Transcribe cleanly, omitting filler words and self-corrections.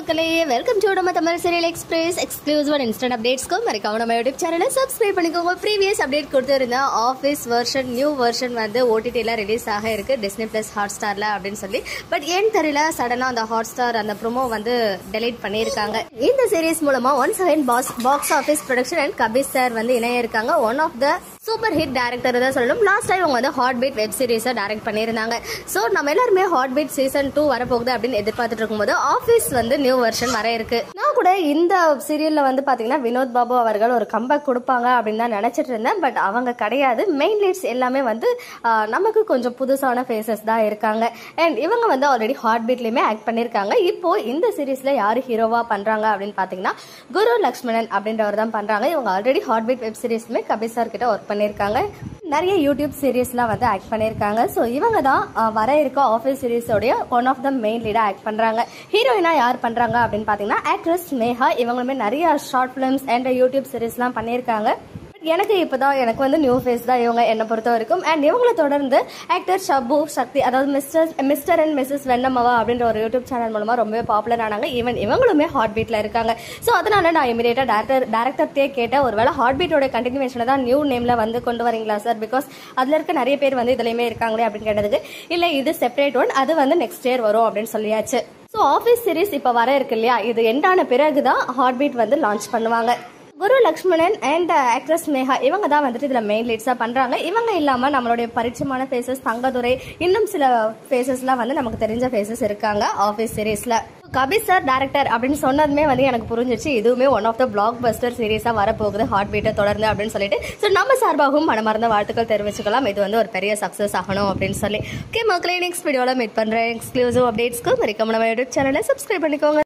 மக்களே welcome to நம்ம Tamil serial express exclusive and instant அப்டேட்ஸ்க்கு மறக்காம நம்ம யூடியூப் சேனலை சப்ஸ்கிரைப் பண்ணிக்கோங்க. ப்ரீவியஸ் அப்டேட் கொடுத்துருந்தேன் ஆஃபீஸ் வெர்ஷன் நியூ வெர்ஷன் வந்து ஓடிடியில் ரிலீஸ் ஆக இருக்கு டிஸ்னி பிளஸ் ஹாட் ஸ்டார்ல அப்படின்னு சொல்லி. பட் ஏன் தெரியல சடனாக அந்த ஹாட் ஸ்டார் அந்த ப்ரோமோ வந்து டெலீட் பண்ணியிருக்காங்க. இந்த சீரீஸ் மூலமா once again box office production and Kabir sir வந்து இணைய இருக்காங்க. One of the super hit director தான் சொல்லணும். லாஸ்ட் டைம் அவங்க வந்து ஹாட் பீட் வெப் சீரிஸை டைரக்ட் பண்ணியிருந்தாங்க. ஸோ நம்ம எல்லாருமே ஹாட் பீட் சீசன் 2 வரப்போகுது அப்படின்னு எதிர்பார்த்துட்டு இருக்கும்போது ஆஃபீஸ் வந்து நியூ வெர்ஷன் வர இருக்கு. நான் கூட இந்த சீரியல்ல வந்து பாத்தீங்கன்னா வினோத் பாபு அவர்கள் ஒரு கம்பேக் கொடுப்பாங்க அப்படின்னு தான் நினைச்சிட்டு இருந்தேன். பட் அவங்க கிடையாது. மெயின் லீட்ஸ் எல்லாமே வந்து நமக்கு கொஞ்சம் புதுசான ஃபேஸஸ் தான் இருக்காங்க. அண்ட் இவங்க வந்து ஆல்ரெடி ஹாட் பீட்லயுமே ஆக்ட் பண்ணிருக்காங்க. இப்போ இந்த சீரீஸ்ல யாரு ஹீரோவா பண்றாங்க அப்படின்னு பாத்தீங்கன்னா குரு லக்ஷ்மணன் அப்படின்றவர் தான் பண்றாங்க. இவங்க ஆல்ரெடி ஹாட் பீட் வெப் சீரிஸ்மே கபீர் சார் கிட்ட ஒர்க் பண்ணிருக்காங்க. நிறைய யூடியூப் சீரீஸ்லாம் வந்து ஆக்ட் பண்ணியிருக்காங்க. ஸோ இவங்க தான் வர இருக்க ஆஃபீஸ் சீரீஸோடைய ஒன் ஆஃப் த மெயின் லீடாக ஆக்ட் பண்ணுறாங்க. ஹீரோயினா யார் பண்ணுறாங்க அப்படின்னு பார்த்தீங்கன்னா ஆக்ட்ரஸ் ஸ்னேகா. இவங்களுமே நிறைய ஷார்ட் ஃபிலிம்ஸ் அண்ட் யூடியூப் சீரீஸ்லாம் பண்ணியிருக்காங்க. எனக்கு வந்து நியூ ஃபேஸ் தான் இவங்க என்னை பொறுத்த வரைக்கும். அண்ட் இவங்களை தொடர்ந்து ஆக்டர் ஷபு சக்தி, அதாவது மிஸ்டர் அண்ட் மிஸ்ஸஸ் வெண்ணம்மாவா அப்படின்ற ஒரு யூடியூப் சேனல் மூலமா ரொம்பவே பாப்புலர் ஆனாங்க. ஈவன் இவங்களுமே ஹாட் பீட்ல இருக்காங்க. ஸோ அதனால நான் இமீடியட்டா டேரக்டர்ட்டே கேட்டேன், ஒருவேளை ஹாட் பீட்டோட கண்டினியூஷனை தான் நியூ நேம்ல வந்து கொண்டு வரீங்களா சார், பிகாஸ் அதுல இருக்க நிறைய பேர் வந்து இதுலயுமே இருக்காங்களே அப்படின்னு கேட்டதுக்கு இல்ல இது செப்பரேட் ஒன், அது வந்து நெக்ஸ்ட் இயர் வரும் அப்படின்னு சொல்லியாச்சு. ஸோ ஆஃபீஸ் சீரீஸ் இப்போ வர இருக்கு இல்லையா, இது எண்டான பிறகுதான் ஹாட் பீட் வந்து லான்ச் பண்ணுவாங்க. குரு லக்ஷ்மணன் அண்ட் ஆக்ட்ரஸ் ஸ்னேகா இவங்க தான் வந்துட்டு இதுல மெயின் லீட்ஸா பண்றாங்க. இவங்க இல்லாம நம்மளுடைய பரிச்சயமான ஃபேஸஸ் தங்கதுரை, இன்னும் சில ஃபேஸஸ்லாம் வந்து நமக்கு தெரிஞ்ச ஃபேஸஸ் இருக்காங்க ஆஃபீஸ் சீரீஸ்ல. கபீர் சார் டைரக்டர் அப்படின்னு சொன்னதுமே வந்து எனக்கு புரிஞ்சிச்சு இதுவுமே one of the blockbuster சீரீஸா வரப்போகுது ஹாட் பீட்டை தொடர்ந்து அப்படின்னு சொல்லிட்டு. ஸோ நம்ம சார்பாகவும் மனமார்ந்த வாழ்த்துக்கள் தெரிவிச்சுக்கலாம். இது வந்து ஒரு பெரிய சக்சஸ் ஆகணும் அப்படின்னு சொல்லி. ஓகே மக்களே, நெக்ஸ்ட் வீடியோல மீட் பண்றேன். எக்ஸ்க்ளூசிவ் அப்டேட்ஸ்க்கு மறக்காம நம்ம யூடியூப் சேனலை சப்ஸ்கிரைப் பண்ணிக்கோங்க.